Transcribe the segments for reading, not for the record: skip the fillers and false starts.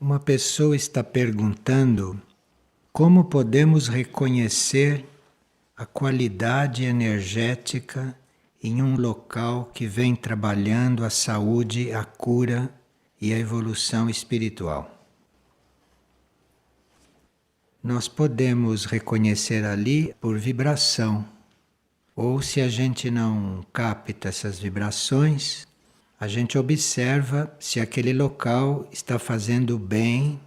Uma pessoa está perguntando como podemos reconhecer a qualidade energética em um local que vem trabalhando a saúde, a cura e a evolução espiritual. Nós podemos reconhecer ali por vibração, ou se a gente não capta essas vibrações, a gente observa se aquele local está fazendo bem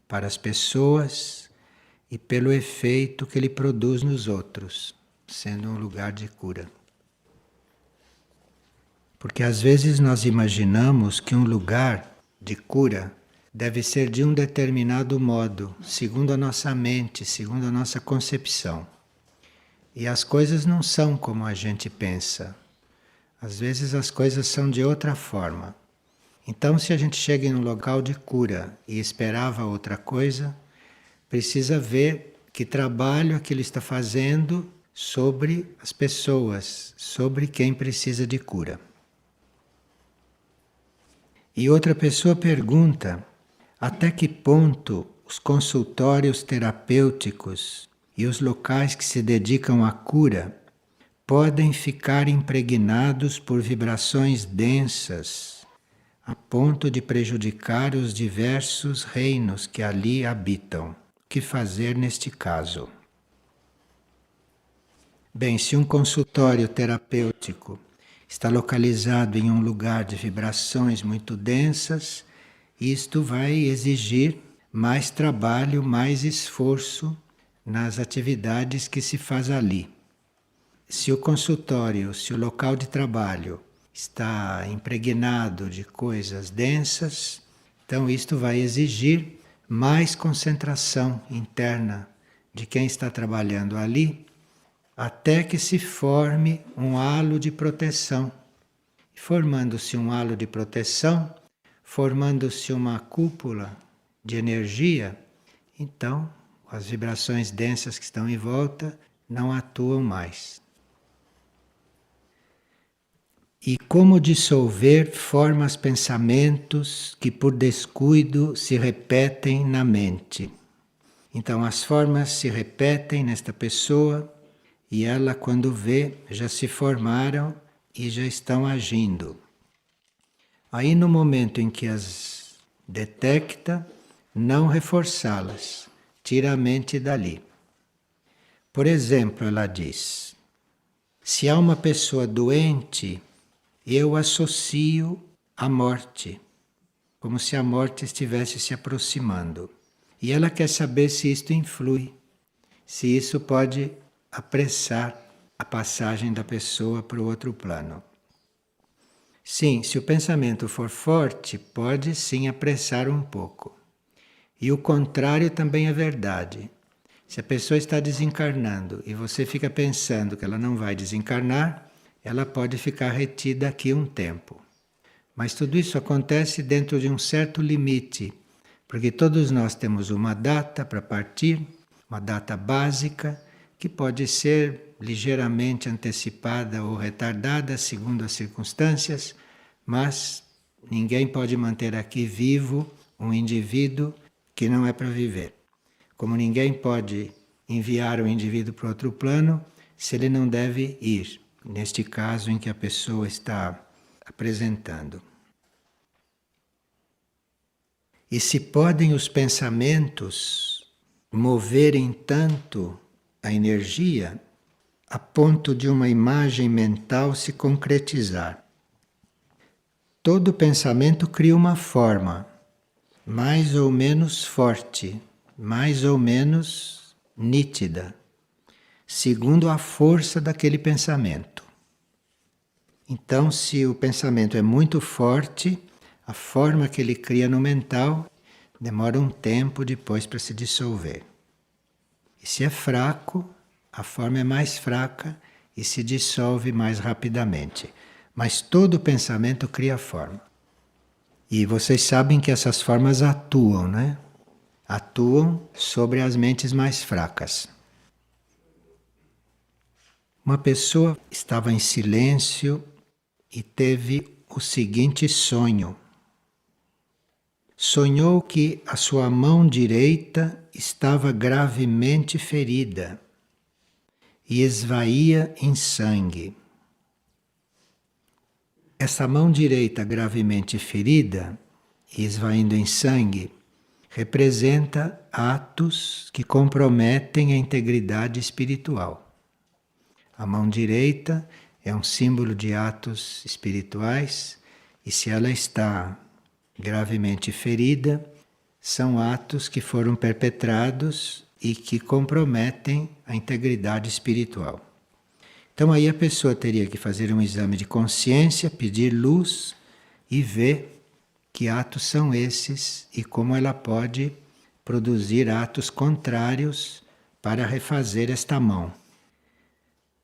para as pessoas e pelo efeito que ele produz nos outros, sendo um lugar de cura. Porque às vezes nós imaginamos que um lugar de cura deve ser de um determinado modo, segundo a nossa mente, segundo a nossa concepção. E as coisas não são como a gente pensa. Às vezes as coisas são de outra forma. Então, se a gente chega em um local de cura e esperava outra coisa, precisa ver que trabalho aquilo está fazendo sobre as pessoas, sobre quem precisa de cura. E outra pessoa pergunta até que ponto os consultórios terapêuticos e os locais que se dedicam à cura podem ficar impregnados por vibrações densas, a ponto de prejudicar os diversos reinos que ali habitam. O que fazer neste caso? Bem, se um consultório terapêutico está localizado em um lugar de vibrações muito densas, isto vai exigir mais trabalho, mais esforço nas atividades que se faz ali. Se o consultório, se o local de trabalho está impregnado de coisas densas, então isto vai exigir mais concentração interna de quem está trabalhando ali, até que se forme um halo de proteção. Formando-se um halo de proteção, formando-se uma cúpula de energia, então as vibrações densas que estão em volta não atuam mais. E como dissolver formas, pensamentos que por descuido se repetem na mente. Então as formas se repetem nesta pessoa e ela, quando vê, já se formaram e já estão agindo. Aí no momento em que as detecta, não reforçá-las, tira a mente dali. Por exemplo, ela diz, se há uma pessoa doente, eu associo à morte, como se a morte estivesse se aproximando. E ela quer saber se isto influi, se isso pode apressar a passagem da pessoa para o outro plano. Sim, se o pensamento for forte, pode sim apressar um pouco. E o contrário também é verdade. Se a pessoa está desencarnando e você fica pensando que ela não vai desencarnar, ela pode ficar retida aqui um tempo. Mas tudo isso acontece dentro de um certo limite, porque todos nós temos uma data para partir, uma data básica, que pode ser ligeiramente antecipada ou retardada segundo as circunstâncias, mas ninguém pode manter aqui vivo um indivíduo que não é para viver. Como ninguém pode enviar o indivíduo para outro plano se ele não deve ir, neste caso em que a pessoa está apresentando. E se podem os pensamentos moverem tanto a energia a ponto de uma imagem mental se concretizar. Todo pensamento cria uma forma, mais ou menos forte, mais ou menos nítida, segundo a força daquele pensamento. Então, se o pensamento é muito forte, a forma que ele cria no mental demora um tempo depois para se dissolver. E se é fraco, a forma é mais fraca e se dissolve mais rapidamente. Mas todo pensamento cria forma. E vocês sabem que essas formas atuam, né? Atuam sobre as mentes mais fracas. Uma pessoa estava em silêncio e teve o seguinte sonho. sonhou que a sua mão direita estava gravemente ferida e esvaía em sangue. Essa mão direita gravemente ferida e esvaindo em sangue representa atos que comprometem a integridade espiritual. A mão direita é um símbolo de atos espirituais e se ela está gravemente ferida, são atos que foram perpetrados e que comprometem a integridade espiritual. Então aí a pessoa teria que fazer um exame de consciência, pedir luz e ver que atos são esses e como ela pode produzir atos contrários para refazer esta mão.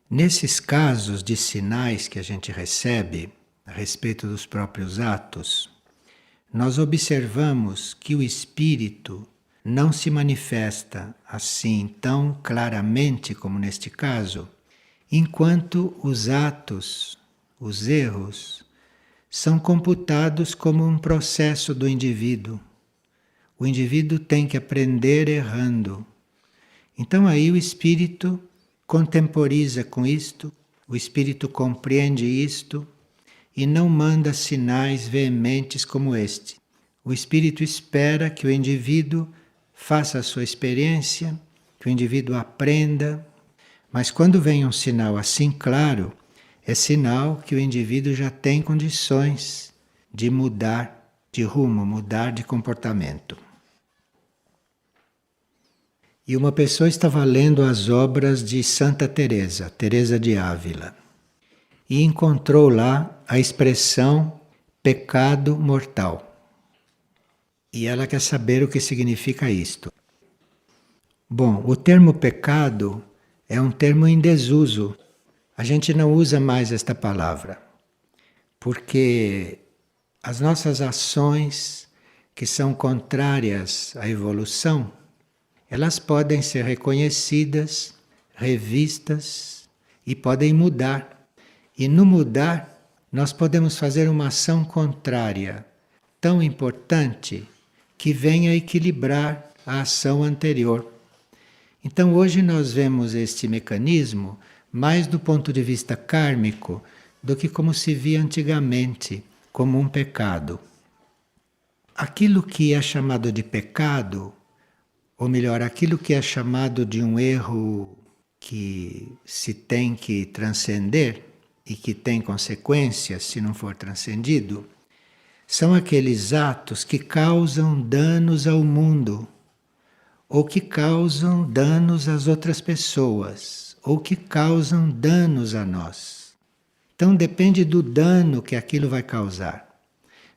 Nesses casos de sinais que a gente recebe a respeito dos próprios atos, nós observamos que o espírito não se manifesta assim tão claramente como neste caso, enquanto os atos, os erros, são computados como um processo do indivíduo. O indivíduo tem que aprender errando. Então aí o espírito contemporiza com isto, o espírito compreende isto e não manda sinais veementes como este. O espírito espera que o indivíduo faça a sua experiência, que o indivíduo aprenda, mas quando vem um sinal assim claro, é sinal que o indivíduo já tem condições de mudar de rumo, mudar de comportamento. E uma pessoa estava lendo as obras de Santa Teresa, Teresa de Ávila, e encontrou lá a expressão pecado mortal. E ela quer saber o que significa isto. Bom, o termo pecado é um termo em desuso. A gente não usa mais esta palavra, porque as nossas ações que são contrárias à evolução, elas podem ser reconhecidas, revistas e podem mudar. E no mudar, nós podemos fazer uma ação contrária, tão importante, que venha equilibrar a ação anterior. Então hoje nós vemos este mecanismo mais do ponto de vista kármico do que como se via antigamente, como um pecado. Aquilo que é chamado de pecado, ou melhor, aquilo que é chamado de um erro que se tem que transcender e que tem consequências se não for transcendido, são aqueles atos que causam danos ao mundo, ou que causam danos às outras pessoas, ou que causam danos a nós. Então depende do dano que aquilo vai causar,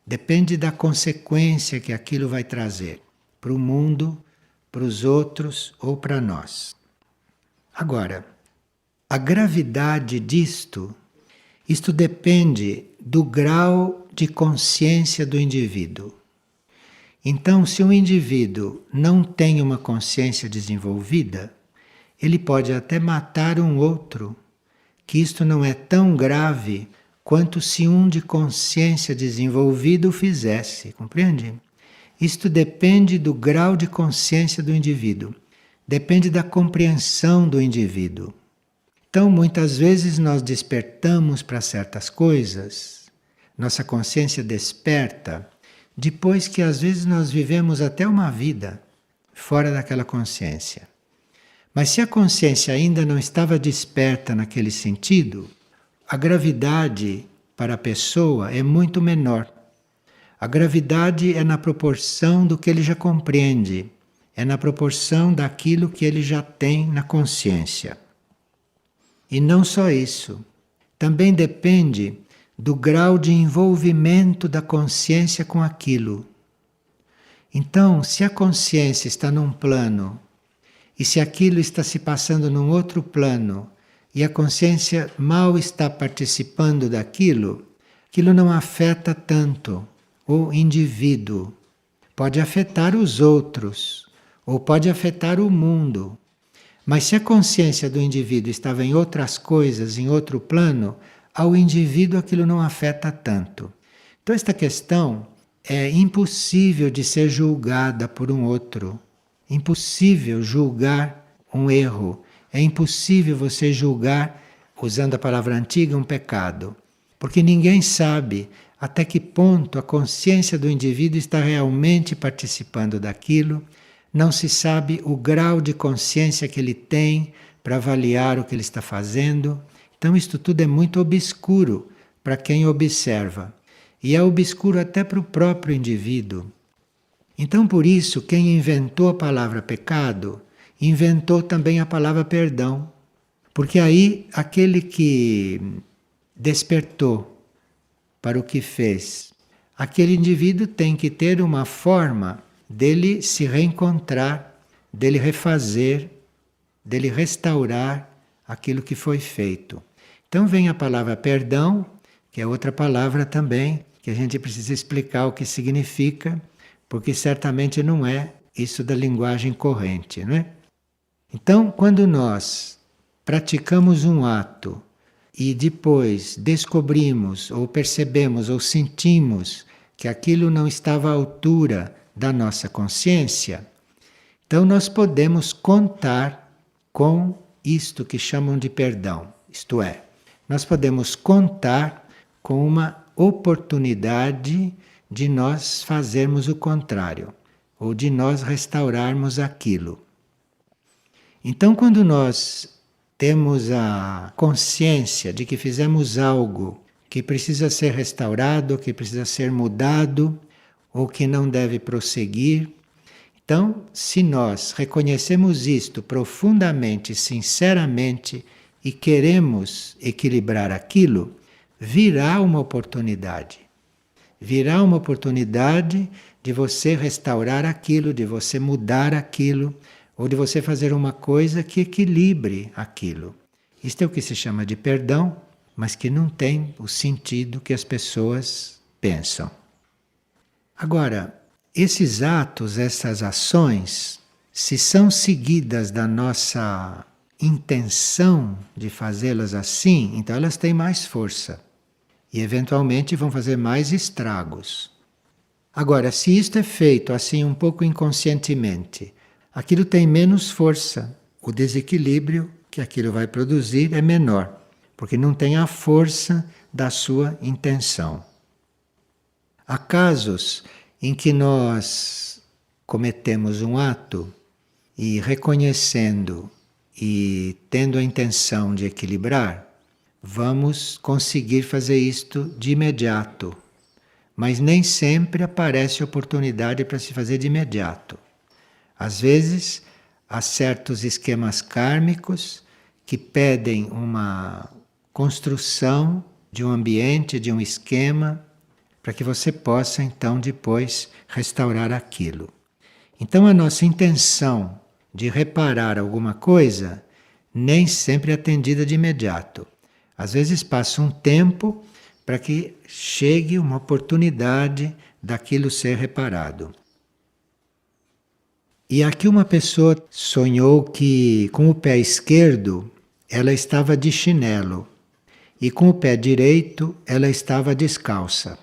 depende da consequência que aquilo vai trazer para o mundo, para os outros ou para nós. Agora, a gravidade isto depende do grau de consciência do indivíduo. Então, se um indivíduo não tem uma consciência desenvolvida, ele pode até matar um outro, que isto não é tão grave quanto se um de consciência desenvolvida o fizesse, compreende? Isto depende do grau de consciência do indivíduo, depende da compreensão do indivíduo. Então, muitas vezes nós despertamos para certas coisas, nossa consciência desperta, depois que às vezes nós vivemos até uma vida fora daquela consciência. Mas se a consciência ainda não estava desperta naquele sentido, a gravidade para a pessoa é muito menor. A gravidade é na proporção do que ele já compreende, é na proporção daquilo que ele já tem na consciência. E não só isso, também depende do grau de envolvimento da consciência com aquilo. Então, se a consciência está num plano, e se aquilo está se passando num outro plano, e a consciência mal está participando daquilo, aquilo não afeta tanto o indivíduo. Pode afetar os outros, ou pode afetar o mundo. Mas se a consciência do indivíduo estava em outras coisas, em outro plano, ao indivíduo aquilo não afeta tanto. Então esta questão é impossível de ser julgada por um outro. Impossível julgar um erro. É impossível você julgar, usando a palavra antiga, um pecado. Porque ninguém sabe até que ponto a consciência do indivíduo está realmente participando daquilo. Não se sabe o grau de consciência que ele tem para avaliar o que ele está fazendo. Então, isto tudo é muito obscuro para quem observa. E é obscuro até para o próprio indivíduo. Então, por isso, quem inventou a palavra pecado, inventou também a palavra perdão. Porque aí, aquele que despertou para o que fez, aquele indivíduo tem que ter uma forma dele se reencontrar, dele refazer, dele restaurar aquilo que foi feito. Então vem a palavra perdão, que é outra palavra também, que a gente precisa explicar o que significa, porque certamente não é isso da linguagem corrente, não é? Então, quando nós praticamos um ato e depois descobrimos, ou percebemos, ou sentimos que aquilo não estava à altura da nossa consciência, então nós podemos contar com isto que chamam de perdão. Isto é, nós podemos contar com uma oportunidade de nós fazermos o contrário, ou de nós restaurarmos aquilo. Então, quando nós temos a consciência de que fizemos algo que precisa ser restaurado, que precisa ser mudado, ou que não deve prosseguir, então, se nós reconhecemos isto profundamente, sinceramente, e queremos equilibrar aquilo, virá uma oportunidade. Virá uma oportunidade de você restaurar aquilo, de você mudar aquilo, ou de você fazer uma coisa que equilibre aquilo. Isto é o que se chama de perdão, mas que não tem o sentido que as pessoas pensam. Agora, esses atos, essas ações, se são seguidas da nossa intenção de fazê-las assim, então elas têm mais força e eventualmente vão fazer mais estragos. Agora, se isto é feito assim um pouco inconscientemente, aquilo tem menos força. O desequilíbrio que aquilo vai produzir é menor, porque não tem a força da sua intenção. Há casos em que nós cometemos um ato e reconhecendo e tendo a intenção de equilibrar, vamos conseguir fazer isto de imediato. Mas nem sempre aparece oportunidade para se fazer de imediato. Às vezes, há certos esquemas kármicos que pedem uma construção de um ambiente, de um esquema, para que você possa então depois restaurar aquilo. Então a nossa intenção de reparar alguma coisa nem sempre é atendida de imediato. Às vezes passa um tempo para que chegue uma oportunidade daquilo ser reparado. E aqui uma pessoa sonhou que com o pé esquerdo ela estava de chinelo e com o pé direito ela estava descalça.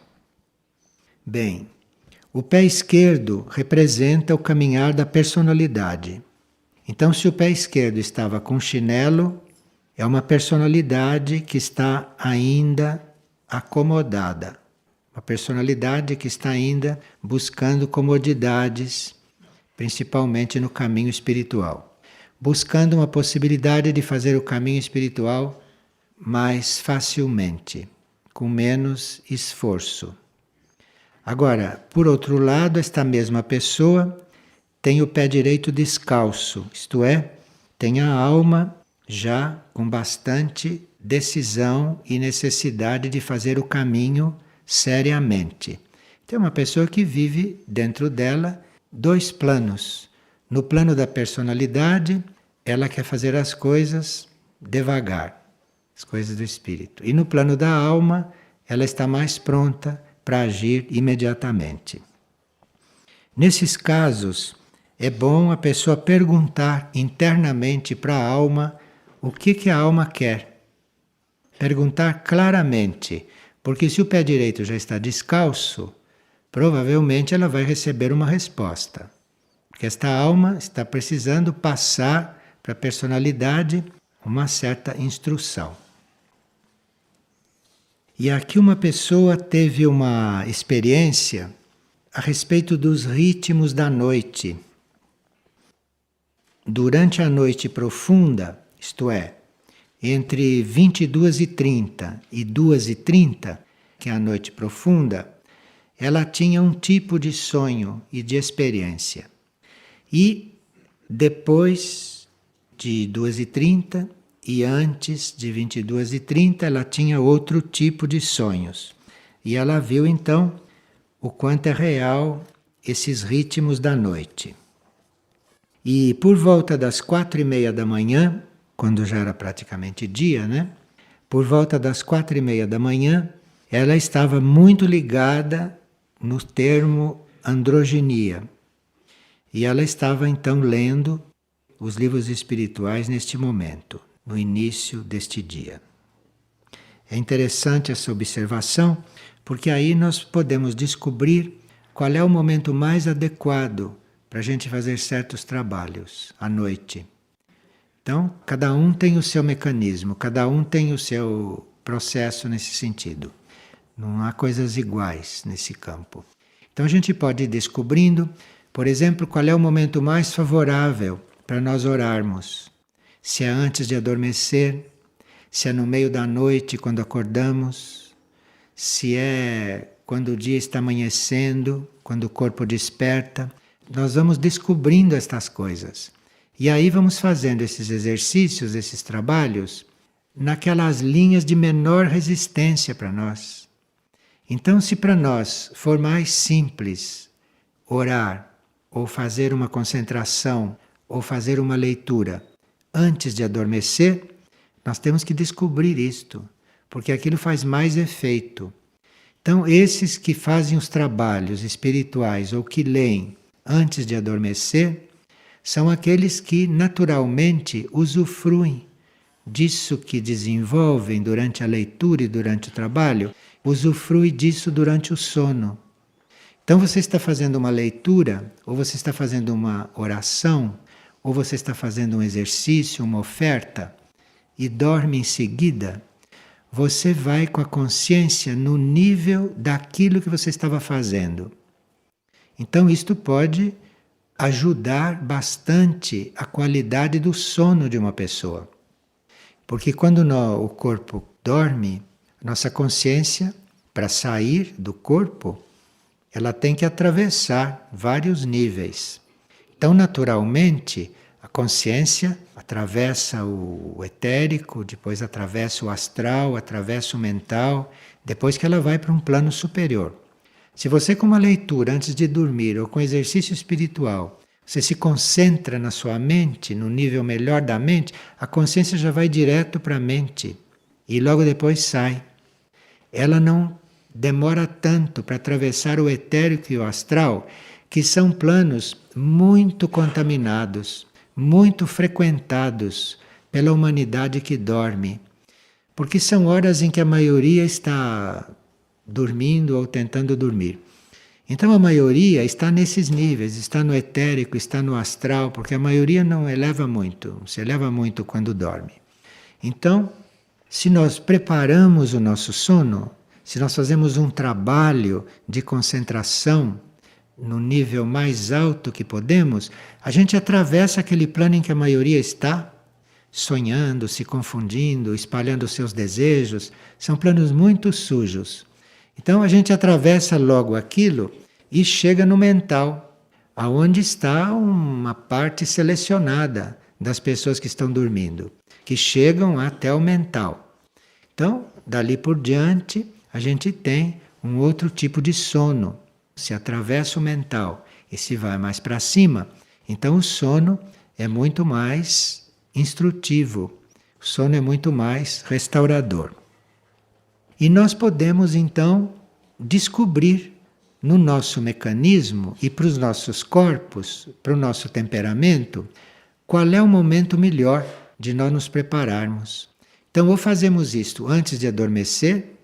Bem, o pé esquerdo representa o caminhar da personalidade. Então, se o pé esquerdo estava com chinelo, é uma personalidade que está ainda acomodada. Uma personalidade que está ainda buscando comodidades, principalmente no caminho espiritual. Buscando uma possibilidade de fazer o caminho espiritual mais facilmente, com menos esforço. Agora, por outro lado, esta mesma pessoa tem o pé direito descalço, isto é, tem a alma já com bastante decisão e necessidade de fazer o caminho seriamente. Tem uma pessoa que vive dentro dela dois planos. No plano da personalidade, ela quer fazer as coisas devagar, as coisas do espírito. E no plano da alma, ela está mais pronta para agir imediatamente. Nesses casos, é bom a pessoa perguntar internamente para a alma o que a alma quer. Perguntar claramente, porque se o pé direito já está descalço, provavelmente ela vai receber uma resposta. Porque esta alma está precisando passar para a personalidade uma certa instrução. E aqui uma pessoa teve uma experiência a respeito dos ritmos da noite. Durante a noite profunda, isto é, entre 22h30 e 2h30, que é a noite profunda, ela tinha um tipo de sonho e de experiência. E depois de 2h30 e antes de 22h30, ela tinha outro tipo de sonhos. E ela viu então o quanto é real esses ritmos da noite. E por volta das 4h30 da manhã, quando já era praticamente dia, né? Por volta das 4h30 da manhã, ela estava muito ligada no termo androginia. E ela estava então lendo os livros espirituais neste momento, no início deste dia. É interessante essa observação, porque aí nós podemos descobrir qual é o momento mais adequado para a gente fazer certos trabalhos à noite. Então, cada um tem o seu mecanismo, cada um tem o seu processo nesse sentido. Não há coisas iguais nesse campo. Então a gente pode ir descobrindo, por exemplo, qual é o momento mais favorável para nós orarmos. Se é antes de adormecer, se é no meio da noite quando acordamos, se é quando o dia está amanhecendo, quando o corpo desperta. Nós vamos descobrindo estas coisas. E aí vamos fazendo esses exercícios, esses trabalhos, naquelas linhas de menor resistência para nós. Então, se para nós for mais simples orar, ou fazer uma concentração, ou fazer uma leitura antes de adormecer, nós temos que descobrir isto, porque aquilo faz mais efeito. Então, esses que fazem os trabalhos espirituais ou que leem antes de adormecer, são aqueles que naturalmente usufruem disso que desenvolvem durante a leitura e durante o trabalho, usufrui disso durante o sono. Então você está fazendo uma leitura, ou você está fazendo uma oração, ou você está fazendo um exercício, uma oferta, e dorme em seguida, você vai com a consciência no nível daquilo que você estava fazendo. Então isto pode ajudar bastante a qualidade do sono de uma pessoa. Porque quando o corpo dorme, nossa consciência, para sair do corpo, ela tem que atravessar vários níveis. Então, naturalmente, a consciência atravessa o etérico, depois atravessa o astral, atravessa o mental, depois que ela vai para um plano superior. Se você, com uma leitura antes de dormir ou com exercício espiritual, você se concentra na sua mente, no nível melhor da mente, a consciência já vai direto para a mente e logo depois sai. Ela não demora tanto para atravessar o etérico e o astral, que são planos muito contaminados, muito frequentados pela humanidade que dorme. Porque são horas em que a maioria está dormindo ou tentando dormir. Então a maioria está nesses níveis, está no etérico, está no astral, porque a maioria não eleva muito, se eleva muito quando dorme. Então, se nós preparamos o nosso sono, se nós fazemos um trabalho de concentração no nível mais alto que podemos, a gente atravessa aquele plano em que a maioria está, sonhando, se confundindo, espalhando seus desejos, são planos muito sujos. Então a gente atravessa logo aquilo e chega no mental, aonde está uma parte selecionada das pessoas que estão dormindo, que chegam até o mental. Então, dali por diante, a gente tem um outro tipo de sono. Se atravessa o mental e se vai mais para cima, então o sono é muito mais instrutivo, o sono é muito mais restaurador. E nós podemos então descobrir no nosso mecanismo e para os nossos corpos, para o nosso temperamento, qual é o momento melhor de nós nos prepararmos. Então, ou fazemos isto antes de adormecer,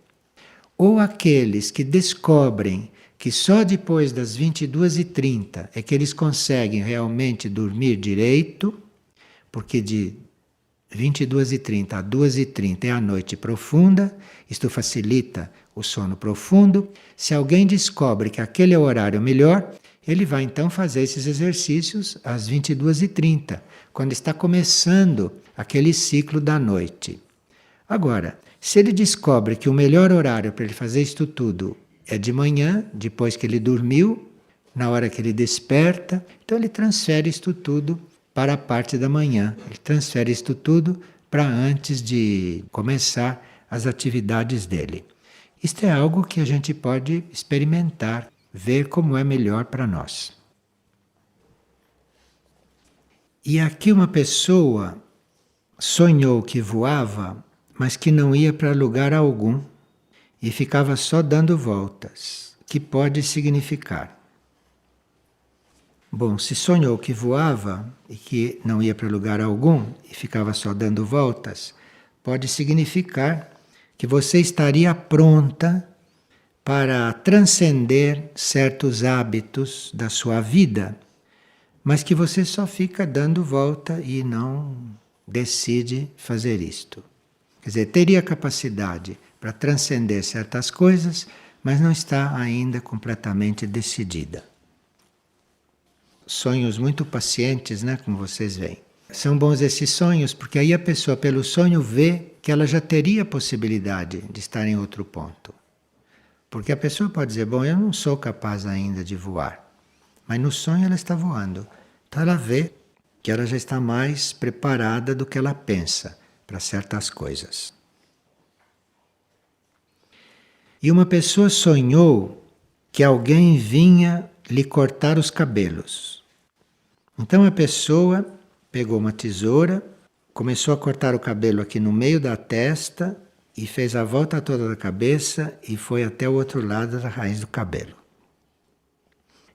ou aqueles que descobrem que só depois das 22h30 é que eles conseguem realmente dormir direito, porque de 22h30 a 2h30 é a noite profunda, isto facilita o sono profundo. Se alguém descobre que aquele é o horário melhor, ele vai então fazer esses exercícios às 22h30, quando está começando aquele ciclo da noite. Agora, se ele descobre que o melhor horário para ele fazer isto tudo é de manhã, depois que ele dormiu, na hora que ele desperta, então ele transfere isto tudo para a parte da manhã. Ele transfere isto tudo para antes de começar as atividades dele. Isto é algo que a gente pode experimentar, ver como é melhor para nós. E aqui uma pessoa sonhou que voava, mas que não ia para lugar algum e ficava só dando voltas. O que pode significar? Bom, se sonhou que voava e que não ia para lugar algum e ficava só dando voltas, pode significar que você estaria pronta para transcender certos hábitos da sua vida, mas que você só fica dando volta e não decide fazer isto. Quer dizer, teria capacidade para transcender certas coisas, mas não está ainda completamente decidida. Sonhos muito pacientes, né, como vocês veem. São bons esses sonhos, porque aí a pessoa, pelo sonho, vê que ela já teria possibilidade de estar em outro ponto. Porque a pessoa pode dizer, bom, eu não sou capaz ainda de voar. Mas no sonho ela está voando. Então ela vê que ela já está mais preparada do que ela pensa para certas coisas. E uma pessoa sonhou que alguém vinha lhe cortar os cabelos. Então a pessoa pegou uma tesoura, começou a cortar o cabelo aqui no meio da testa e fez a volta toda da cabeça e foi até o outro lado da raiz do cabelo.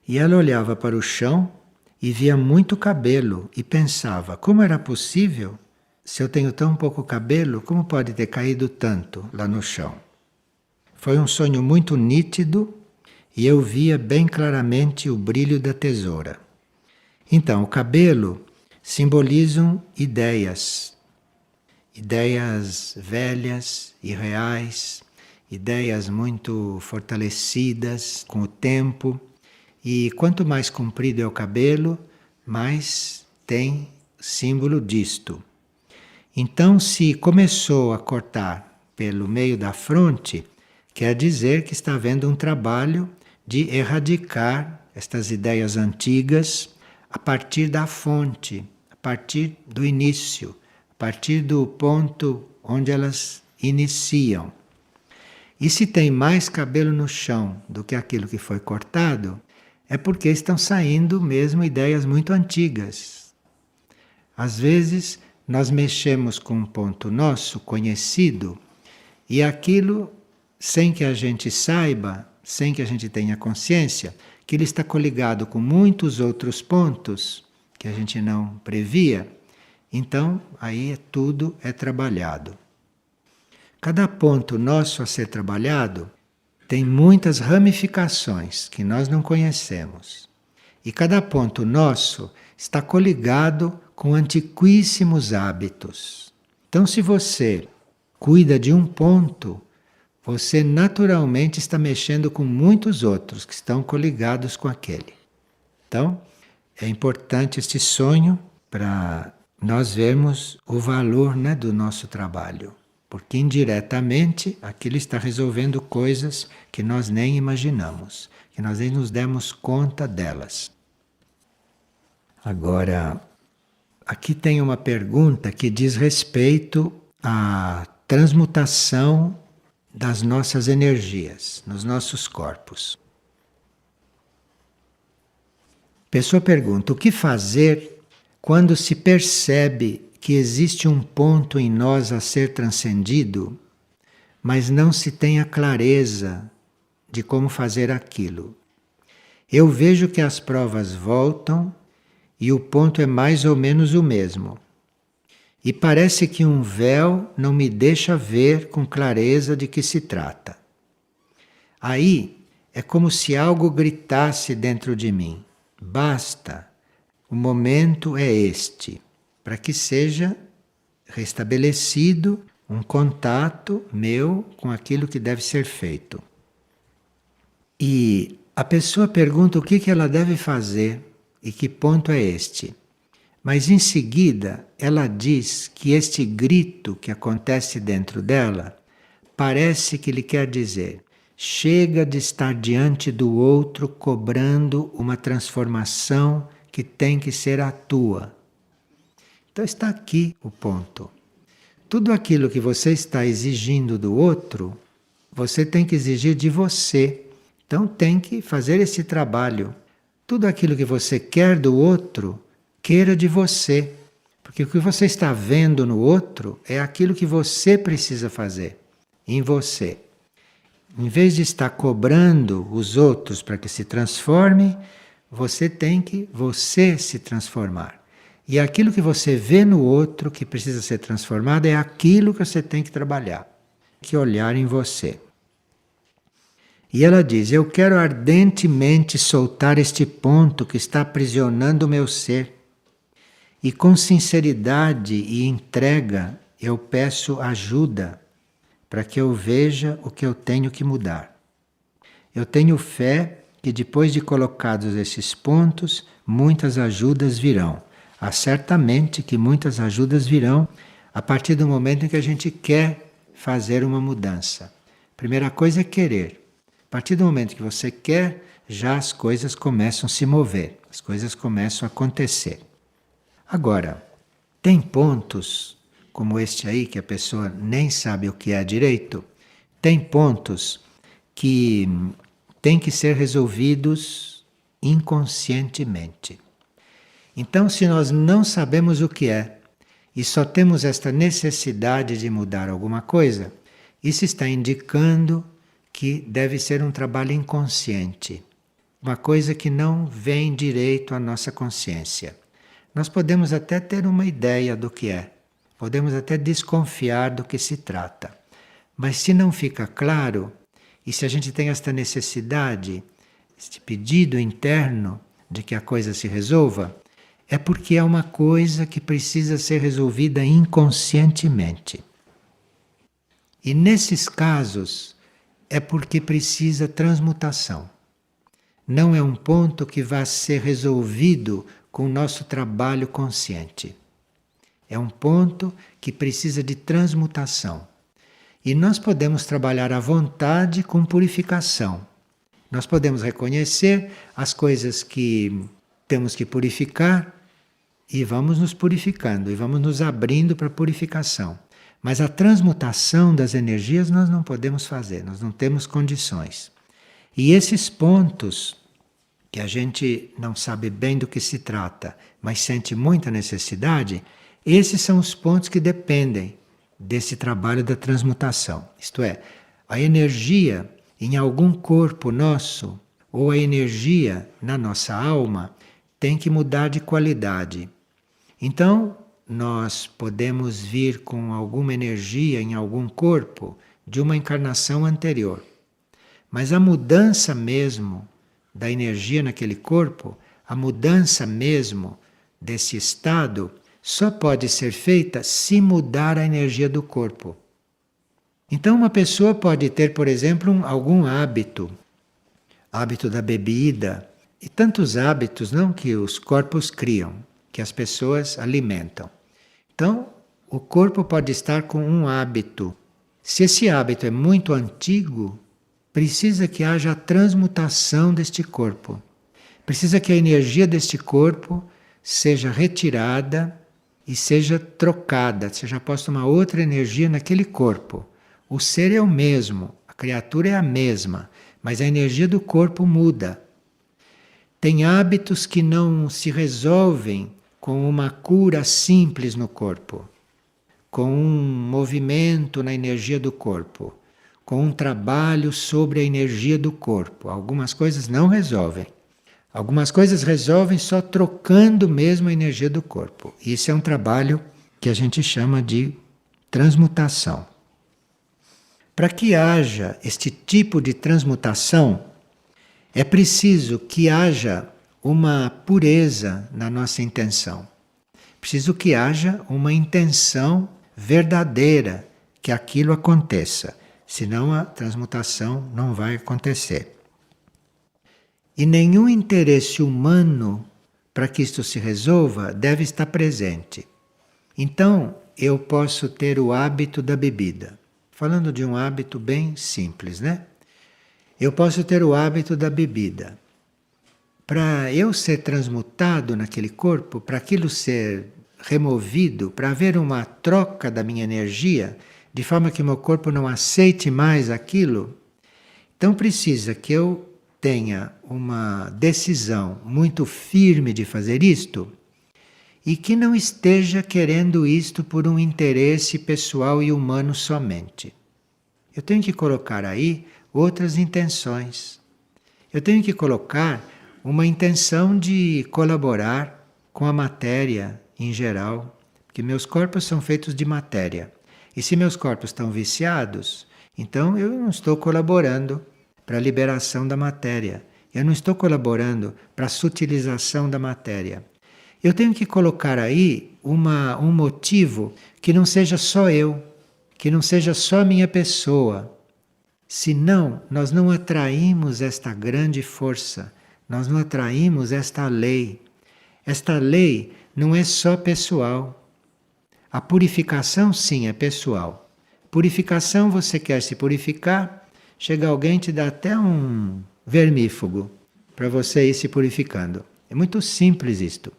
E ela olhava para o chão e via muito cabelo e pensava, como era possível? Se eu tenho tão pouco cabelo, como pode ter caído tanto lá no chão? Foi um sonho muito nítido e eu via bem claramente o brilho da tesoura. Então, o cabelo simbolizam ideias. Ideias velhas e reais, ideias muito fortalecidas com o tempo. E quanto mais comprido é o cabelo, mais tem símbolo disto. Então, se começou a cortar pelo meio da fronte, quer dizer que está havendo um trabalho de erradicar estas ideias antigas a partir da fonte, a partir do início, a partir do ponto onde elas iniciam. E se tem mais cabelo no chão do que aquilo que foi cortado, é porque estão saindo mesmo ideias muito antigas. Às vezes, nós mexemos com um ponto nosso, conhecido, e aquilo, sem que a gente saiba, sem que a gente tenha consciência, que ele está coligado com muitos outros pontos que a gente não previa, então aí tudo é trabalhado. Cada ponto nosso a ser trabalhado tem muitas ramificações que nós não conhecemos. E cada ponto nosso está coligado com antiquíssimos hábitos. Então, se você cuida de um ponto, você naturalmente está mexendo com muitos outros que estão coligados com aquele. Então, é importante este sonho para nós vermos o valor, né, do nosso trabalho. Porque indiretamente aquilo está resolvendo coisas que nós nem imaginamos, que nós nem nos demos conta delas. Agora, aqui tem uma pergunta que diz respeito à transmutação das nossas energias, nos nossos corpos. A pessoa pergunta, o que fazer quando se percebe que existe um ponto em nós a ser transcendido, mas não se tem a clareza de como fazer aquilo? Eu vejo que as provas voltam e o ponto é mais ou menos o mesmo. E parece que um véu não me deixa ver com clareza de que se trata. Aí É como se algo gritasse dentro de mim: basta, o momento é este, para que seja restabelecido um contato meu com aquilo que deve ser feito. E a pessoa pergunta o que ela deve fazer e que ponto é este. Mas em seguida ela diz que este grito que acontece dentro dela parece que lhe quer dizer: chega de estar diante do outro cobrando uma transformação que tem que ser a tua. Então está aqui o ponto. Tudo aquilo que você está exigindo do outro, você tem que exigir de você. Então tem que fazer esse trabalho. Tudo aquilo que você quer do outro, queira de você. Porque o que você está vendo no outro é aquilo que você precisa fazer em você. Em vez de estar cobrando os outros para que se transformem, você tem que você se transformar. E aquilo que você vê no outro que precisa ser transformado é aquilo que você tem que trabalhar, que olhar em você. E ela diz: eu quero ardentemente soltar este ponto que está aprisionando o meu ser. E com sinceridade e entrega eu peço ajuda para que eu veja o que eu tenho que mudar. Eu tenho fé que depois de colocados esses pontos, muitas ajudas virão. Certamente que muitas ajudas virão a partir do momento em que a gente quer fazer uma mudança. Primeira coisa é querer. A partir do momento que você quer, já as coisas começam a se mover, as coisas começam a acontecer. Agora, tem pontos, como este aí, que a pessoa nem sabe o que é direito, tem pontos que têm que ser resolvidos inconscientemente. Então, se nós não sabemos o que é, e só temos esta necessidade de mudar alguma coisa, isso está indicando que deve ser um trabalho inconsciente, uma coisa que não vem direito à nossa consciência. Nós podemos até ter uma ideia do que é, podemos até desconfiar do que se trata, mas se não fica claro, e se a gente tem esta necessidade, este pedido interno de que a coisa se resolva, é porque é uma coisa que precisa ser resolvida inconscientemente. E nesses casos, é porque precisa transmutação. Não é um ponto que vai ser resolvido com o nosso trabalho consciente. É um ponto que precisa de transmutação. E nós podemos trabalhar à vontade com purificação. Nós podemos reconhecer as coisas que temos que purificar e vamos nos purificando, e vamos nos abrindo para a purificação. Mas a transmutação das energias nós não podemos fazer, nós não temos condições. E esses pontos, que a gente não sabe bem do que se trata, mas sente muita necessidade, esses são os pontos que dependem desse trabalho da transmutação. Isto é, a energia em algum corpo nosso, ou a energia na nossa alma, tem que mudar de qualidade. Então, nós podemos vir com alguma energia em algum corpo de uma encarnação anterior. Mas a mudança mesmo da energia naquele corpo, a mudança mesmo desse estado, só pode ser feita se mudar a energia do corpo. Então uma pessoa pode ter, por exemplo, algum hábito da bebida, e tantos hábitos não que os corpos criam, que as pessoas alimentam. Então, o corpo pode estar com um hábito. Se esse hábito é muito antigo, precisa que haja a transmutação deste corpo. Precisa que a energia deste corpo seja retirada e seja trocada, seja posta uma outra energia naquele corpo. O ser é o mesmo, a criatura é a mesma, mas a energia do corpo muda. Tem hábitos que não se resolvem com uma cura simples no corpo, com um movimento na energia do corpo, com um trabalho sobre a energia do corpo. Algumas coisas não resolvem. Algumas coisas resolvem só trocando mesmo a energia do corpo. Isso é um trabalho que a gente chama de transmutação. Para que haja este tipo de transmutação, É preciso que haja uma pureza na nossa intenção. Preciso que haja uma intenção verdadeira que aquilo aconteça, senão a transmutação não vai acontecer. E nenhum interesse humano para que isto se resolva deve estar presente. Então, eu posso ter o hábito da bebida. Falando de um hábito bem simples, né? Eu posso ter o hábito da bebida. Para eu ser transmutado naquele corpo, para aquilo ser removido, para haver uma troca da minha energia, de forma que meu corpo não aceite mais aquilo, então precisa que eu tenha uma decisão muito firme de fazer isto e que não esteja querendo isto por um interesse pessoal e humano somente. Eu tenho que colocar aí outras intenções. Eu tenho que colocar uma intenção de colaborar com a matéria em geral, porque meus corpos são feitos de matéria. E se meus corpos estão viciados, então eu não estou colaborando para a liberação da matéria. Eu não estou colaborando para a sutilização da matéria. Eu tenho que colocar aí um motivo que não seja só eu, que não seja só a minha pessoa. Senão, nós não atraímos esta grande força, nós não atraímos esta lei. Esta lei não é só pessoal. A purificação, sim, é pessoal. Purificação, você quer se purificar, chega alguém e te dá até um vermífugo para você ir se purificando. É muito simples isto.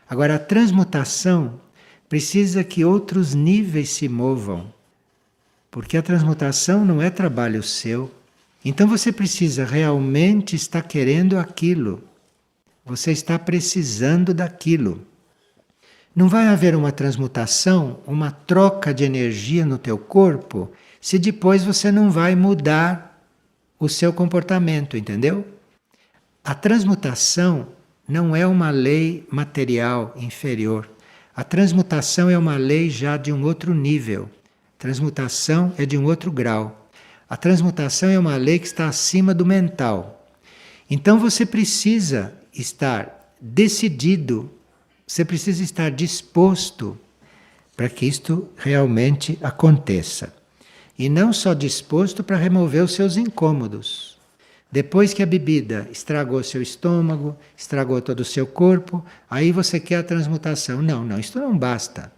Agora, a transmutação precisa que outros níveis se movam, porque a transmutação não é trabalho seu. Então você precisa realmente estar querendo aquilo. Você está precisando daquilo. Não vai haver uma transmutação, uma troca de energia no teu corpo, se depois você não vai mudar o seu comportamento, entendeu? A transmutação não é uma lei material inferior. A transmutação é uma lei já de um outro nível. A transmutação é de um outro grau. A transmutação é uma lei que está acima do mental. Então você precisa estar decidido, você precisa estar disposto para que isto realmente aconteça. E não só disposto para remover os seus incômodos. Depois que a bebida estragou seu estômago, estragou todo o seu corpo, aí você quer a transmutação. Não, isto não basta.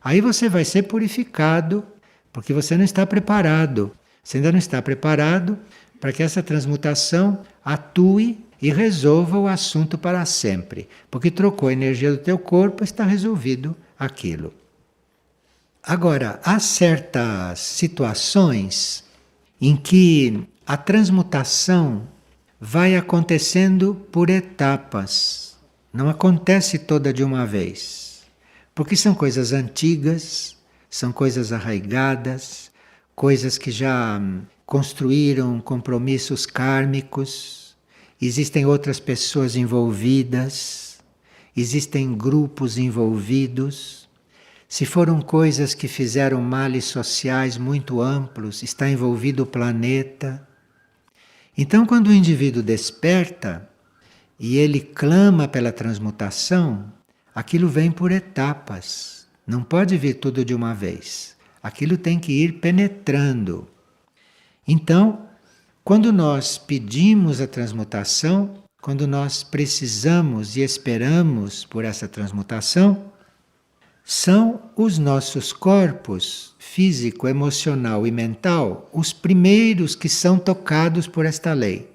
Aí você vai ser purificado, porque você não está preparado. Você ainda não está preparado para que essa transmutação atue e resolva o assunto para sempre. Porque trocou a energia do teu corpo, está resolvido aquilo. Agora, há certas situações em que a transmutação vai acontecendo por etapas. Não acontece toda de uma vez. Porque são coisas antigas, são coisas arraigadas, coisas que já construíram compromissos kármicos. Existem outras pessoas envolvidas, existem grupos envolvidos. Se foram coisas que fizeram males sociais muito amplos, está envolvido o planeta. Então, quando o indivíduo desperta e ele clama pela transmutação, aquilo vem por etapas. Não pode vir tudo de uma vez. Aquilo tem que ir penetrando. Então, quando nós pedimos a transmutação, quando nós precisamos e esperamos por essa transmutação, são os nossos corpos físico, emocional e mental os primeiros que são tocados por esta lei.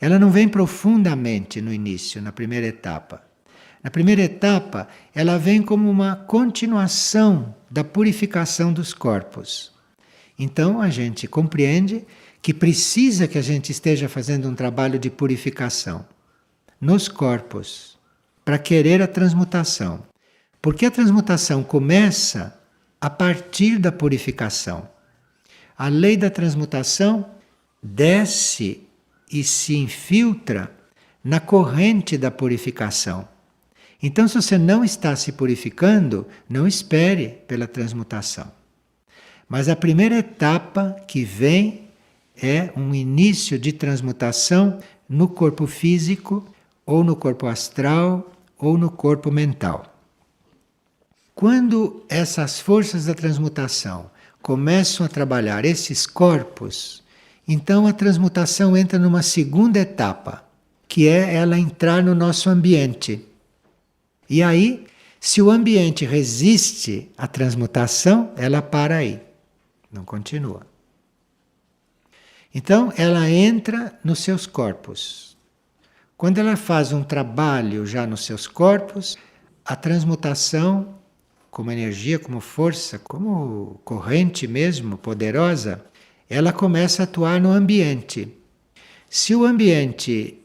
Ela não vem profundamente no início, na primeira etapa. Na primeira etapa, ela vem como uma continuação da purificação dos corpos. Então a gente compreende que precisa que a gente esteja fazendo um trabalho de purificação nos corpos para querer a transmutação. Porque a transmutação começa a partir da purificação. A lei da transmutação desce e se infiltra na corrente da purificação. Então, se você não está se purificando, não espere pela transmutação. Mas a primeira etapa que vem é um início de transmutação no corpo físico, ou no corpo astral, ou no corpo mental. Quando essas forças da transmutação começam a trabalhar esses corpos, então a transmutação entra numa segunda etapa, que é ela entrar no nosso ambiente. E aí, se o ambiente resiste à transmutação, ela para aí, não continua. Então, ela entra nos seus corpos. Quando ela faz um trabalho já nos seus corpos, a transmutação, como energia, como força, como corrente mesmo, poderosa, ela começa a atuar no ambiente. Se o ambiente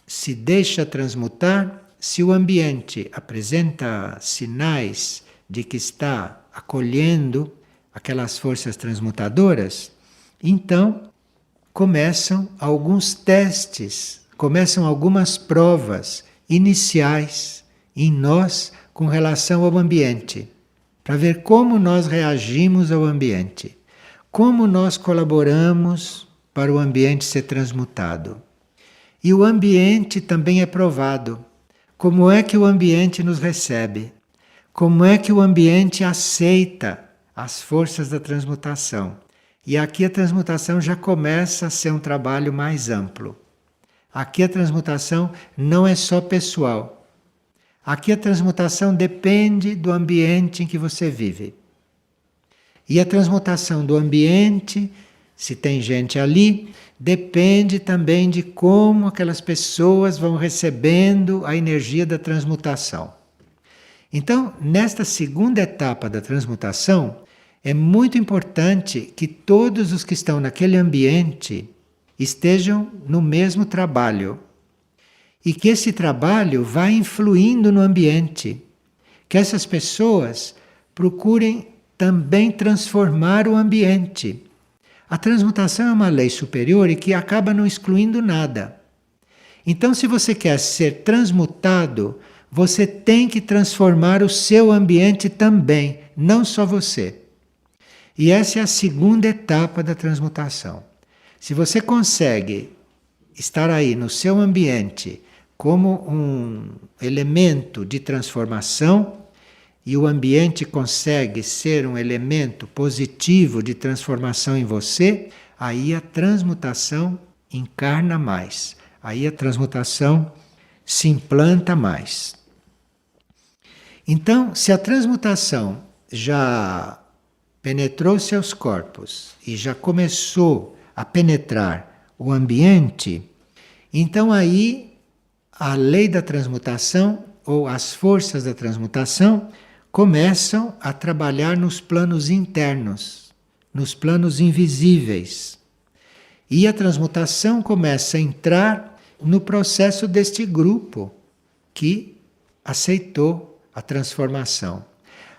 se deixa transmutar, se o ambiente apresenta sinais de que está acolhendo aquelas forças transmutadoras, então começam alguns testes, começam algumas provas iniciais em nós com relação ao ambiente, para ver como nós reagimos ao ambiente, como nós colaboramos para o ambiente ser transmutado. E o ambiente também é provado. Como é que o ambiente nos recebe? Como é que o ambiente aceita as forças da transmutação? E aqui a transmutação já começa a ser um trabalho mais amplo. Aqui a transmutação não é só pessoal. Aqui a transmutação depende do ambiente em que você vive. E a transmutação do ambiente, se tem gente ali, depende também de como aquelas pessoas vão recebendo a energia da transmutação. Então, nesta segunda etapa da transmutação, é muito importante que todos os que estão naquele ambiente estejam no mesmo trabalho. E que esse trabalho vá influindo no ambiente. Que essas pessoas procurem também transformar o ambiente. A transmutação é uma lei superior e que acaba não excluindo nada. Então, se você quer ser transmutado, você tem que transformar o seu ambiente também, não só você. E essa é a segunda etapa da transmutação. Se você consegue estar aí no seu ambiente como um elemento de transformação, e o ambiente consegue ser um elemento positivo de transformação em você, aí a transmutação encarna mais. Aí a transmutação se implanta mais. Então, se a transmutação já penetrou seus corpos e já começou a penetrar o ambiente, então aí a lei da transmutação ou as forças da transmutação começam a trabalhar nos planos internos, nos planos invisíveis. E a transmutação começa a entrar no processo deste grupo que aceitou a transformação.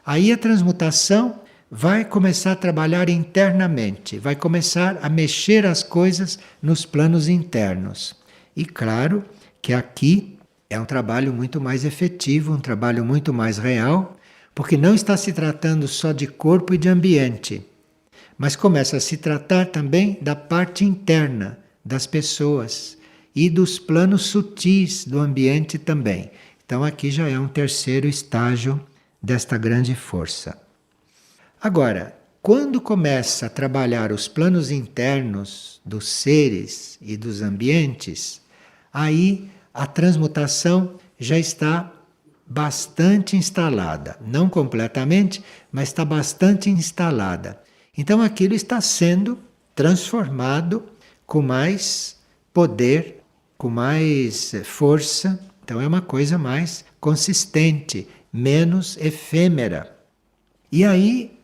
Aí a transmutação vai começar a trabalhar internamente, vai começar a mexer as coisas nos planos internos. E claro que aqui é um trabalho muito mais efetivo, um trabalho muito mais real, porque não está se tratando só de corpo e de ambiente, mas começa a se tratar também da parte interna das pessoas e dos planos sutis do ambiente também. Então aqui já é um terceiro estágio desta grande força. Agora, quando começa a trabalhar os planos internos dos seres e dos ambientes, aí a transmutação já está bastante instalada. Não completamente, mas está bastante instalada. Então aquilo está sendo transformado com mais poder, com mais força. Então é uma coisa mais consistente, menos efêmera. E aí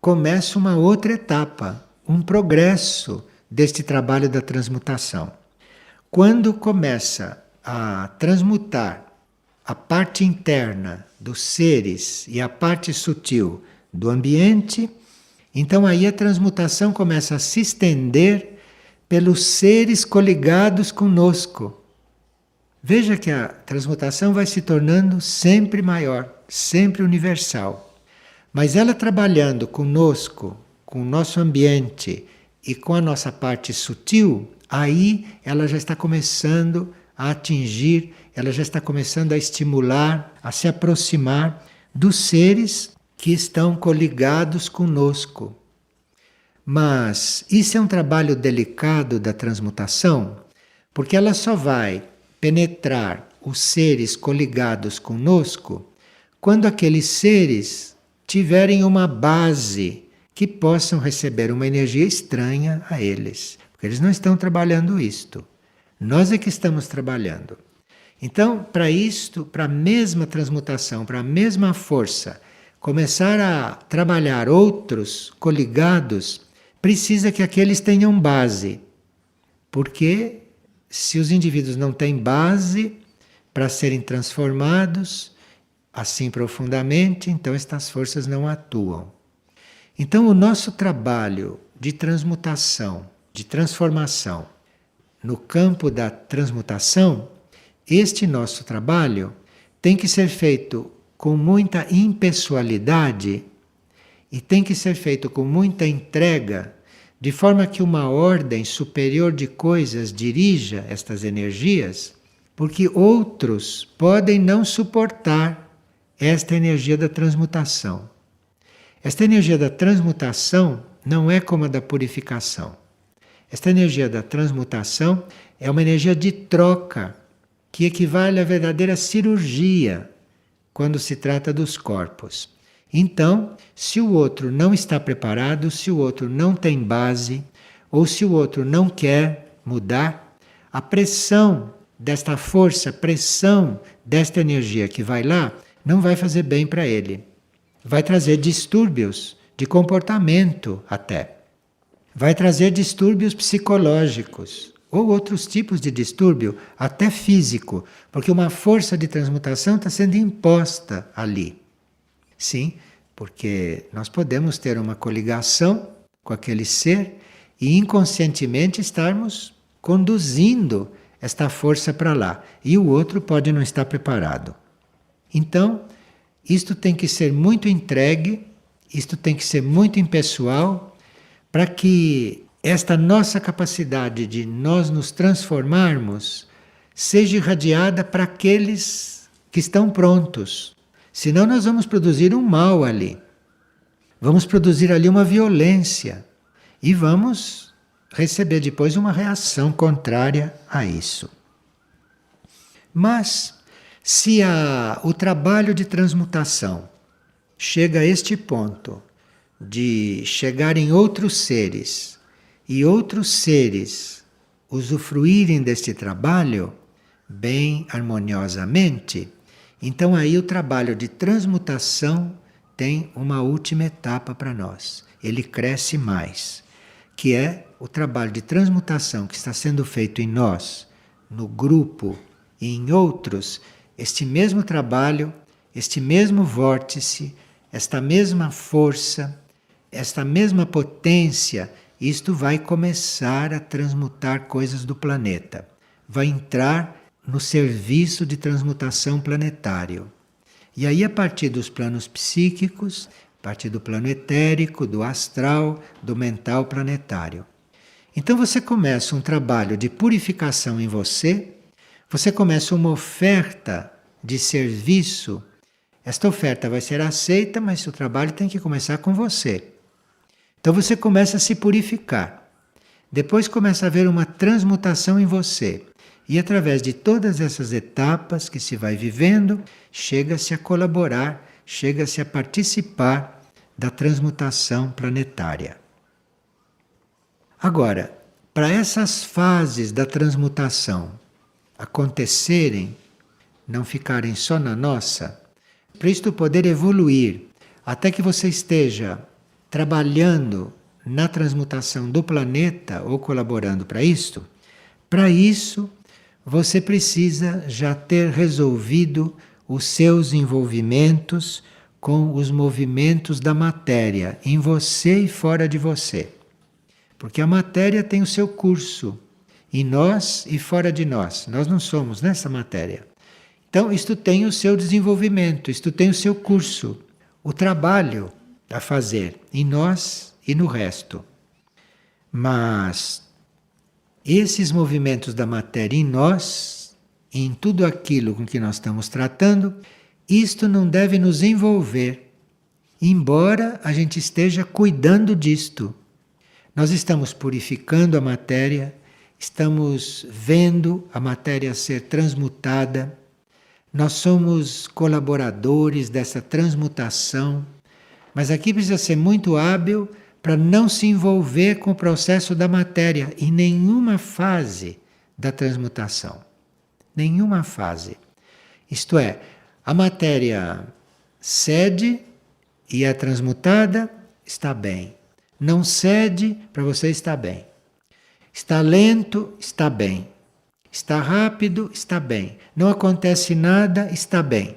começa uma outra etapa, um progresso deste trabalho da transmutação. Quando começa a transmutar a parte interna dos seres e a parte sutil do ambiente, então aí a transmutação começa a se estender pelos seres coligados conosco. Veja que a transmutação vai se tornando sempre maior, sempre universal. Mas ela trabalhando conosco, com o nosso ambiente e com a nossa parte sutil, aí ela já está começando a atingir, ela já está começando a estimular, a se aproximar dos seres que estão coligados conosco. Mas isso é um trabalho delicado da transmutação, porque ela só vai penetrar os seres coligados conosco quando aqueles seres tiverem uma base que possam receber uma energia estranha a eles. Porque eles não estão trabalhando isto. Nós é que estamos trabalhando. Então, para isto, para a mesma transmutação, para a mesma força, começar a trabalhar outros coligados, precisa que aqueles tenham base. Porque se os indivíduos não têm base para serem transformados assim profundamente, então estas forças não atuam. Então, o nosso trabalho de transmutação, de transformação, no campo da transmutação, este nosso trabalho tem que ser feito com muita impessoalidade e tem que ser feito com muita entrega, de forma que uma ordem superior de coisas dirija estas energias, porque outros podem não suportar esta energia da transmutação. Esta energia da transmutação não é como a da purificação. Esta energia da transmutação é uma energia de troca, que equivale à verdadeira cirurgia quando se trata dos corpos. Então, se o outro não está preparado, se o outro não tem base, ou se o outro não quer mudar, a pressão desta força, a pressão desta energia que vai lá, não vai fazer bem para ele. Vai trazer distúrbios de comportamento até. Vai trazer distúrbios psicológicos ou outros tipos de distúrbio, até físico, porque uma força de transmutação está sendo imposta ali. Sim, porque nós podemos ter uma coligação com aquele ser e inconscientemente estarmos conduzindo esta força para lá, e o outro pode não estar preparado. Então, isto tem que ser muito entregue, isto tem que ser muito impessoal, para que esta nossa capacidade de nós nos transformarmos seja irradiada para aqueles que estão prontos. Senão nós vamos produzir um mal ali. Vamos produzir ali uma violência. E vamos receber depois uma reação contrária a isso. Mas, se o trabalho de transmutação chega a este ponto de chegar em outros seres e outros seres usufruírem deste trabalho bem harmoniosamente, então aí o trabalho de transmutação tem uma última etapa para nós. Ele cresce mais, que é o trabalho de transmutação que está sendo feito em nós, no grupo e em outros. Este mesmo trabalho, este mesmo vórtice, esta mesma força, esta mesma potência, isto vai começar a transmutar coisas do planeta. Vai entrar no serviço de transmutação planetário. E aí, a partir dos planos psíquicos, a partir do plano etérico, do astral, do mental planetário. Então você começa um trabalho de purificação em você. Você começa uma oferta de serviço. Esta oferta vai ser aceita, mas o trabalho tem que começar com você. Então você começa a se purificar. Depois começa a haver uma transmutação em você. E através de todas essas etapas que se vai vivendo, chega-se a colaborar, chega-se a participar da transmutação planetária. Agora, para essas fases da transmutação acontecerem, não ficarem só na nossa, para isto poder evoluir, até que você esteja trabalhando na transmutação do planeta ou colaborando para isto, você precisa já ter resolvido os seus envolvimentos com os movimentos da matéria, em você e fora de você. Porque a matéria tem o seu curso, em nós e fora de nós. Nós não somos nessa matéria. Então, isto tem o seu desenvolvimento, isto tem o seu curso, o trabalho a fazer em nós e no resto. Mas esses movimentos da matéria em nós, em tudo aquilo com que nós estamos tratando, isto não deve nos envolver, embora a gente esteja cuidando disto. Nós estamos purificando a matéria, estamos vendo a matéria ser transmutada, nós somos colaboradores dessa transmutação, mas aqui precisa ser muito hábil para não se envolver com o processo da matéria em nenhuma fase da transmutação. Nenhuma fase. Isto é, a matéria cede e é transmutada, está bem. Não cede, para você está bem. Está lento, está bem. Está rápido, está bem. Não acontece nada, está bem.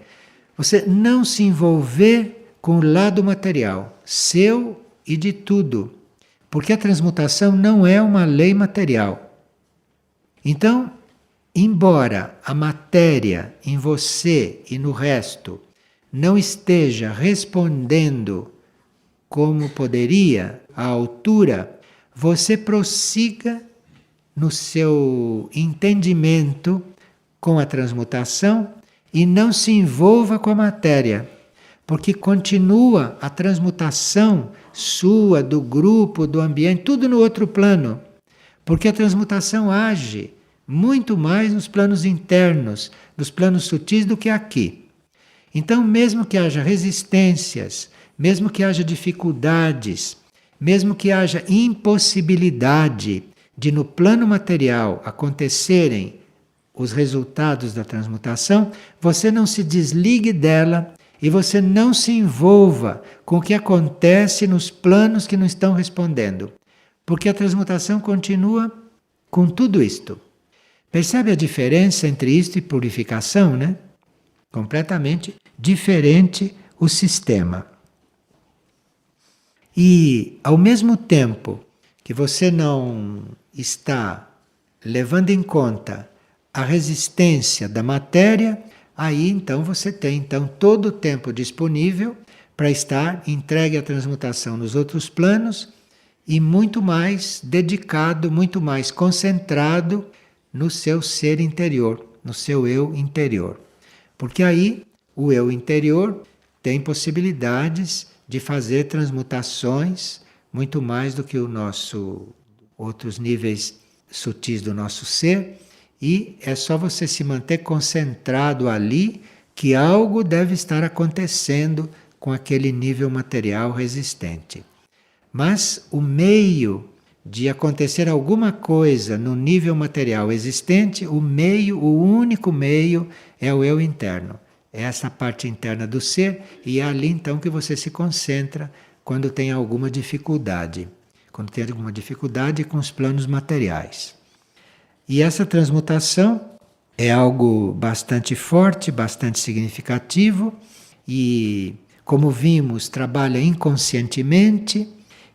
Você não se envolver com o lado material, seu e de tudo. Porque a transmutação não é uma lei material. Então, embora a matéria em você e no resto não esteja respondendo como poderia, à altura, você prossiga no seu entendimento com a transmutação e não se envolva com a matéria, porque continua a transmutação sua, do grupo, do ambiente, tudo no outro plano, porque a transmutação age muito mais nos planos internos, nos planos sutis do que aqui. Então, mesmo que haja resistências, mesmo que haja dificuldades, mesmo que haja impossibilidade de no plano material acontecerem os resultados da transmutação, você não se desligue dela e você não se envolva com o que acontece nos planos que não estão respondendo. Porque a transmutação continua com tudo isto. Percebe a diferença entre isto e purificação, né? Completamente diferente o sistema. E, ao mesmo tempo que você não está levando em conta a resistência da matéria, aí então você tem todo o tempo disponível para estar entregue à transmutação nos outros planos e muito mais dedicado, muito mais concentrado no seu ser interior, no seu eu interior. Porque aí o eu interior tem possibilidades de fazer transmutações muito mais do que o nosso outros níveis sutis do nosso ser, e é só você se manter concentrado ali que algo deve estar acontecendo com aquele nível material resistente. Mas o meio de acontecer alguma coisa no nível material existente, o meio, o único meio é o eu interno. É essa parte interna do ser, e é ali então que você se concentra quando tem alguma dificuldade. Quando tem alguma dificuldade com os planos materiais. E essa transmutação é algo bastante forte, bastante significativo, e, como vimos, trabalha inconscientemente.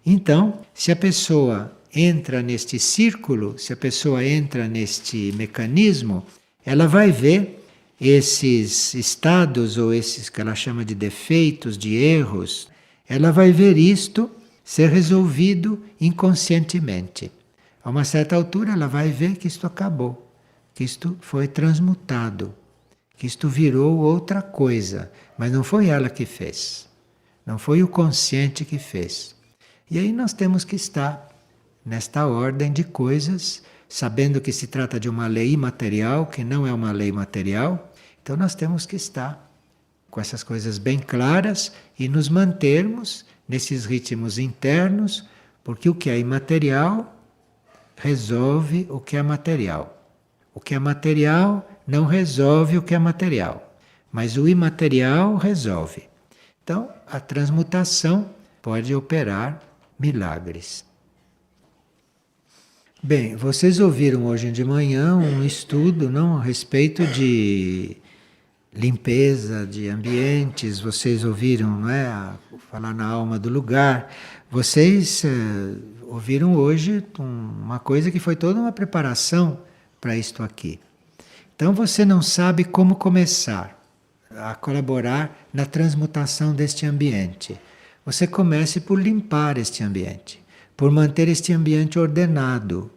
Então, se a pessoa entra neste círculo, se a pessoa entra neste mecanismo, ela vai ver esses estados, ou esses que ela chama de defeitos, de erros, ela vai ver isto ser resolvido inconscientemente. A uma certa altura ela vai ver que isto acabou, que isto foi transmutado, que isto virou outra coisa, mas não foi ela que fez, não foi o consciente que fez. E aí nós temos que estar nesta ordem de coisas, sabendo que se trata de uma lei imaterial, que não é uma lei material, então nós temos que estar com essas coisas bem claras e nos mantermos nesses ritmos internos, porque o que é imaterial resolve o que é material. O que é material não resolve o que é material, mas o imaterial resolve. Então, a transmutação pode operar milagres. Bem, vocês ouviram hoje de manhã um estudo, não, a respeito de limpeza de ambientes, vocês ouviram, não é, falar na alma do lugar. Vocês ouviram hoje uma coisa que foi toda uma preparação para isto aqui. Então você não sabe como começar a colaborar na transmutação deste ambiente. Você comece por limpar este ambiente, por manter este ambiente ordenado.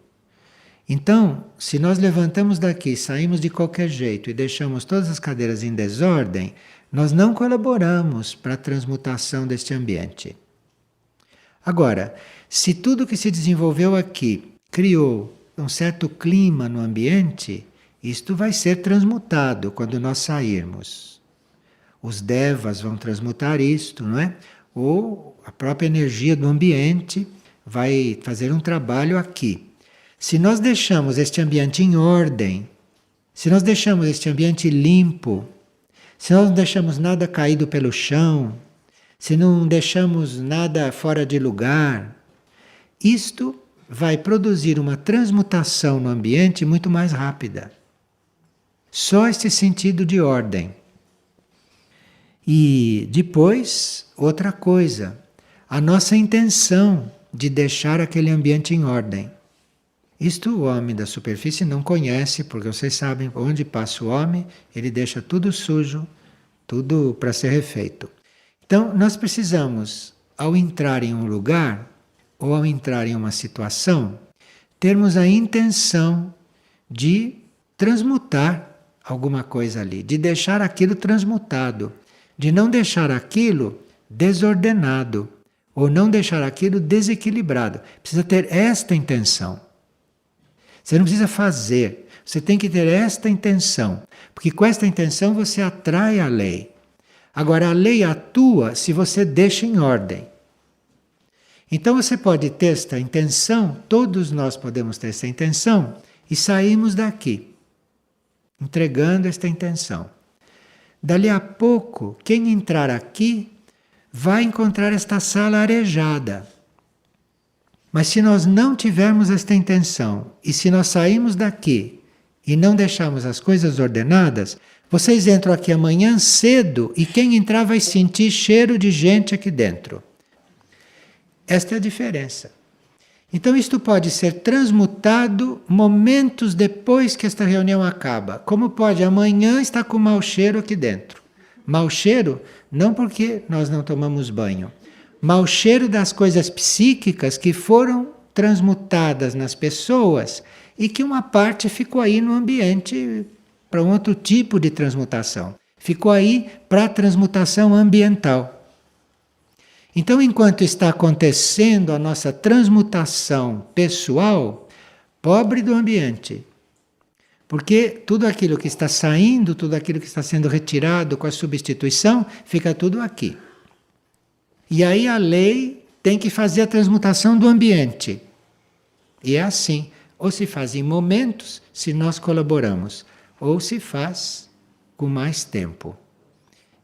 Então, se nós levantamos daqui, saímos de qualquer jeito e deixamos todas as cadeiras em desordem, nós não colaboramos para a transmutação deste ambiente. Agora, se tudo que se desenvolveu aqui criou um certo clima no ambiente, isto vai ser transmutado quando nós sairmos. Os devas vão transmutar isto, não é? Ou a própria energia do ambiente vai fazer um trabalho aqui. Se nós deixamos este ambiente em ordem, se nós deixamos este ambiente limpo, se nós não deixamos nada caído pelo chão, se não deixamos nada fora de lugar, isto vai produzir uma transmutação no ambiente muito mais rápida. Só este sentido de ordem. E depois, outra coisa, a nossa intenção de deixar aquele ambiente em ordem. Isto o homem da superfície não conhece, porque vocês sabem, onde passa o homem, ele deixa tudo sujo, tudo para ser refeito. Então, nós precisamos, ao entrar em um lugar, ou ao entrar em uma situação, termos a intenção de transmutar alguma coisa ali, de deixar aquilo transmutado, de não deixar aquilo desordenado, ou não deixar aquilo desequilibrado. Precisa ter esta intenção. Você não precisa fazer, você tem que ter esta intenção, porque com esta intenção você atrai a lei. Agora, a lei atua se você deixa em ordem. Então você pode ter esta intenção, todos nós podemos ter essa intenção, e saímos daqui, entregando esta intenção. Dali a pouco, quem entrar aqui vai encontrar esta sala arejada. Mas se nós não tivermos esta intenção, e se nós sairmos daqui e não deixarmos as coisas ordenadas, vocês entram aqui amanhã cedo e quem entrar vai sentir cheiro de gente aqui dentro. Esta é a diferença. Então isto pode ser transmutado momentos depois que esta reunião acaba. Como pode amanhã estar com mau cheiro aqui dentro? Mau cheiro não porque nós não tomamos banho. Mau cheiro das coisas psíquicas que foram transmutadas nas pessoas e que uma parte ficou aí no ambiente para um outro tipo de transmutação. Ficou aí para a transmutação ambiental. Então, enquanto está acontecendo a nossa transmutação pessoal, pobre do ambiente. Porque tudo aquilo que está saindo, tudo aquilo que está sendo retirado com a substituição, fica tudo aqui. E aí a lei tem que fazer a transmutação do ambiente. E é assim. Ou se faz em momentos, se nós colaboramos, ou se faz com mais tempo.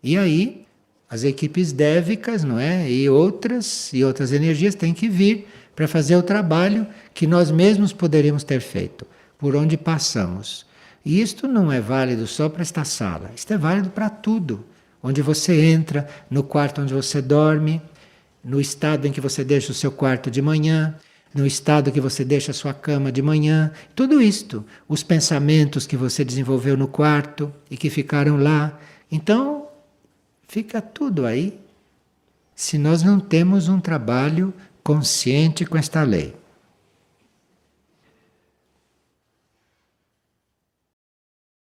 E aí, as equipes dévicas, não é? E outras energias têm que vir para fazer o trabalho que nós mesmos poderíamos ter feito, por onde passamos. E isto não é válido só para esta sala, isto é válido para tudo. Onde você entra, no quarto onde você dorme, no estado em que você deixa o seu quarto de manhã, no estado que você deixa a sua cama de manhã, tudo isto, os pensamentos que você desenvolveu no quarto e que ficaram lá. Então, fica tudo aí, se nós não temos um trabalho consciente com esta lei.